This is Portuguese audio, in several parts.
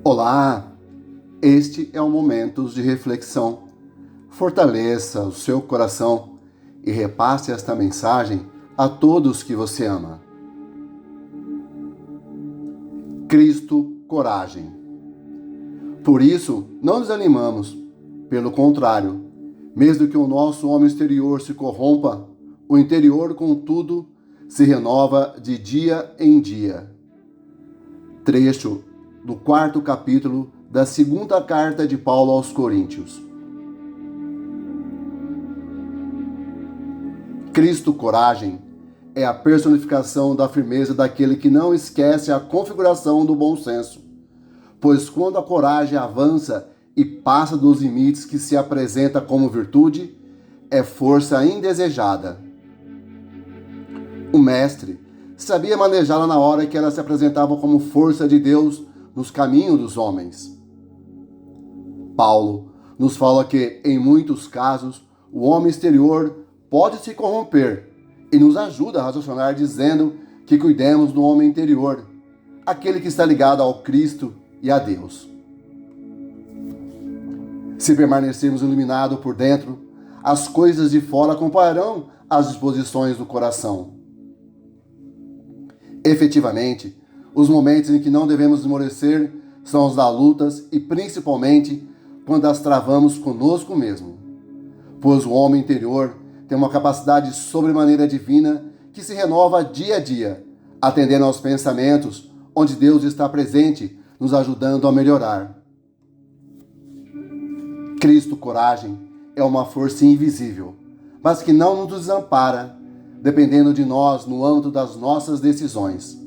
Olá, este é o Momentos de Reflexão. Fortaleça o seu coração e repasse esta mensagem a todos que você ama. Cristo, coragem. Por isso, não desanimamos. Pelo contrário, mesmo que o nosso homem exterior se corrompa, o interior, contudo, se renova de dia em dia. Trecho do 4º capítulo da 2ª carta de Paulo aos Coríntios. Cristo, coragem, é a personificação da firmeza daquele que não esquece a configuração do bom senso, pois quando a coragem avança e passa dos limites que se apresenta como virtude, é força indesejada. O mestre sabia manejá-la na hora que ela se apresentava como força de Deus nos caminhos dos homens. Paulo nos fala que, em muitos casos, o homem exterior pode se corromper e nos ajuda a raciocinar dizendo que cuidemos do homem interior, aquele que está ligado ao Cristo e a Deus. Se permanecermos iluminados por dentro, as coisas de fora acompanharão as disposições do coração. Efetivamente, os momentos em que não devemos esmorecer são os das lutas e principalmente quando as travamos conosco mesmo. Pois o homem interior tem uma capacidade sobremaneira divina que se renova dia a dia, atendendo aos pensamentos onde Deus está presente, nos ajudando a melhorar. Cristo, coragem, é uma força invisível, mas que não nos desampara, dependendo de nós no âmbito das nossas decisões.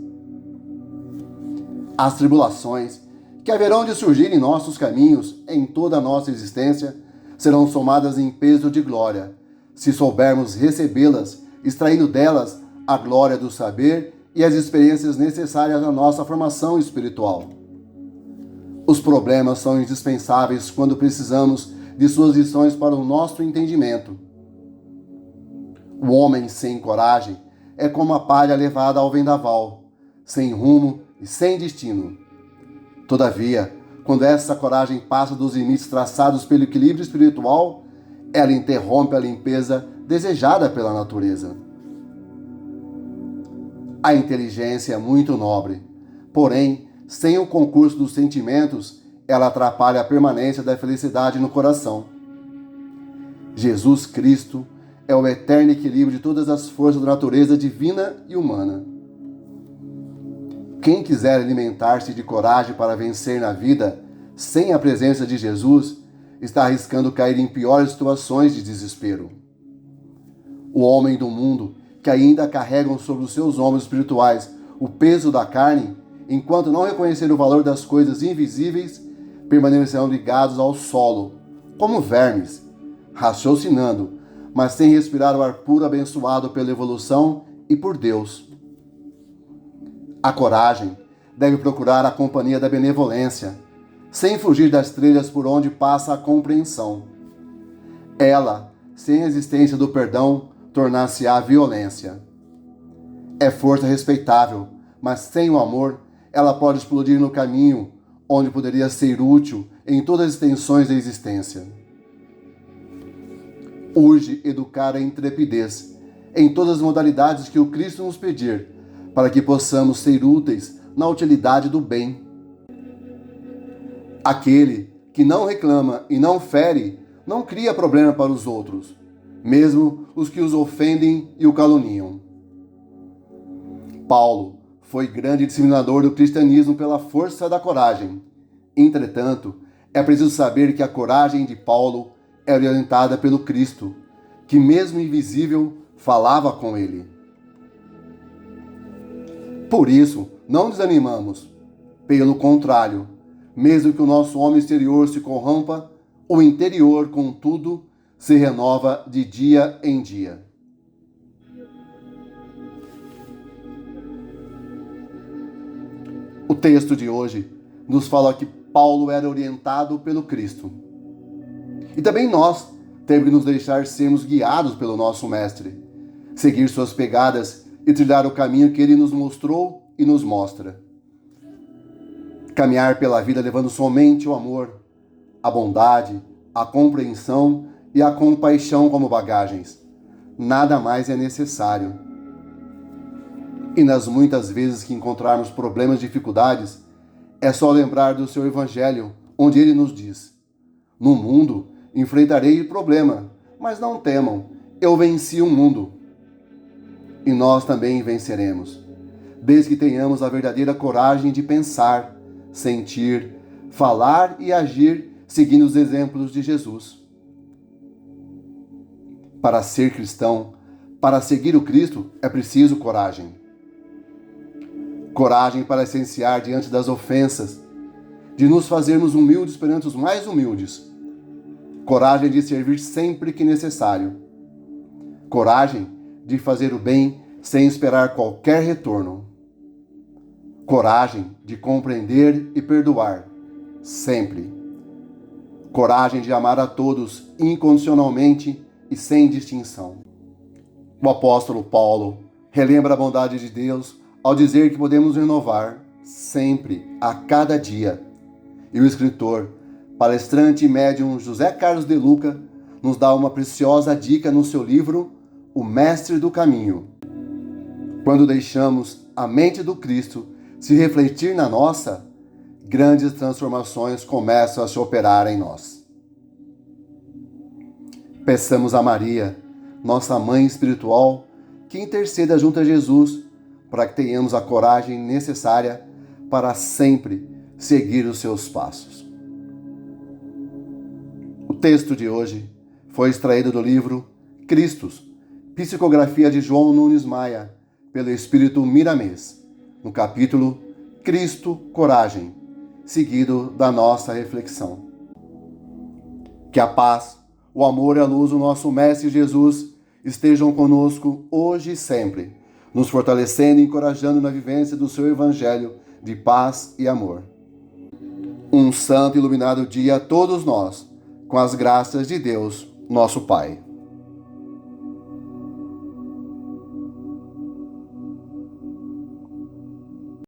As tribulações que haverão de surgir em nossos caminhos, em toda a nossa existência, serão somadas em peso de glória, se soubermos recebê-las, extraindo delas a glória do saber e as experiências necessárias à nossa formação espiritual. Os problemas são indispensáveis quando precisamos de suas lições para o nosso entendimento. O homem sem coragem é como a palha levada ao vendaval, sem rumo e sem destino. Todavia, quando essa coragem passa dos limites traçados pelo equilíbrio espiritual, ela interrompe a limpeza desejada pela natureza. A inteligência é muito nobre, porém, sem o concurso dos sentimentos, ela atrapalha a permanência da felicidade no coração. Jesus Cristo é o eterno equilíbrio de todas as forças da natureza divina e humana. Quem quiser alimentar-se de coragem para vencer na vida, sem a presença de Jesus, está arriscando cair em piores situações de desespero. O homem do mundo, que ainda carregam sobre os seus ombros espirituais o peso da carne, enquanto não reconhecer o valor das coisas invisíveis, permanecerão ligados ao solo, como vermes, raciocinando, mas sem respirar o ar puro abençoado pela evolução e por Deus. A coragem deve procurar a companhia da benevolência, sem fugir das trilhas por onde passa a compreensão. Ela, sem a existência do perdão, tornar-se-á violência. É força respeitável, mas sem o amor, ela pode explodir no caminho onde poderia ser útil em todas as extensões da existência. Urge educar a intrepidez em todas as modalidades que o Cristo nos pedir, para que possamos ser úteis na utilidade do bem. Aquele que não reclama e não fere, não cria problema para os outros, mesmo os que os ofendem e o caluniam. Paulo foi grande disseminador do cristianismo pela força da coragem. Entretanto, é preciso saber que a coragem de Paulo é orientada pelo Cristo, que mesmo invisível, falava com ele. Por isso, não desanimamos. Pelo contrário, mesmo que o nosso homem exterior se corrompa, o interior, contudo, se renova de dia em dia. O texto de hoje nos fala que Paulo era orientado pelo Cristo. E também nós temos que nos deixar sermos guiados pelo nosso Mestre, seguir suas pegadas e trilhar o caminho que ele nos mostrou e nos mostra. caminhar pela vida levando somente o amor, a bondade, a compreensão e a compaixão como bagagens. Nada mais é necessário. E nas muitas vezes que encontrarmos problemas e dificuldades, é só lembrar do seu Evangelho, onde ele nos diz: no mundo enfrentarei problema, mas não temam, eu venci o mundo. E nós também venceremos, desde que tenhamos a verdadeira coragem de pensar, sentir, falar e agir seguindo os exemplos de Jesus. Para ser cristão, para seguir o Cristo, é preciso coragem. Coragem para silenciar diante das ofensas, de nos fazermos humildes perante os mais humildes. Coragem de servir sempre que necessário. Coragem de fazer o bem sem esperar qualquer retorno. Coragem de compreender e perdoar, sempre. Coragem de amar a todos incondicionalmente e sem distinção. O apóstolo Paulo relembra a bondade de Deus ao dizer que podemos renovar sempre, a cada dia. E o escritor, palestrante e médium José Carlos de Luca nos dá uma preciosa dica no seu livro O Mestre do Caminho. Quando deixamos a mente do Cristo se refletir na nossa, grandes transformações começam a se operar em nós. Peçamos a Maria, nossa mãe espiritual, que interceda junto a Jesus para que tenhamos a coragem necessária para sempre seguir os seus passos. O texto de hoje foi extraído do livro Cristos, psicografia de João Nunes Maia, pelo Espírito Miramês, no capítulo Cristo, Coragem, seguido da nossa reflexão. Que a paz, o amor e a luz do nosso Mestre Jesus estejam conosco hoje e sempre, nos fortalecendo e encorajando na vivência do seu Evangelho de paz e amor. Um santo e iluminado dia a todos nós, com as graças de Deus, nosso Pai.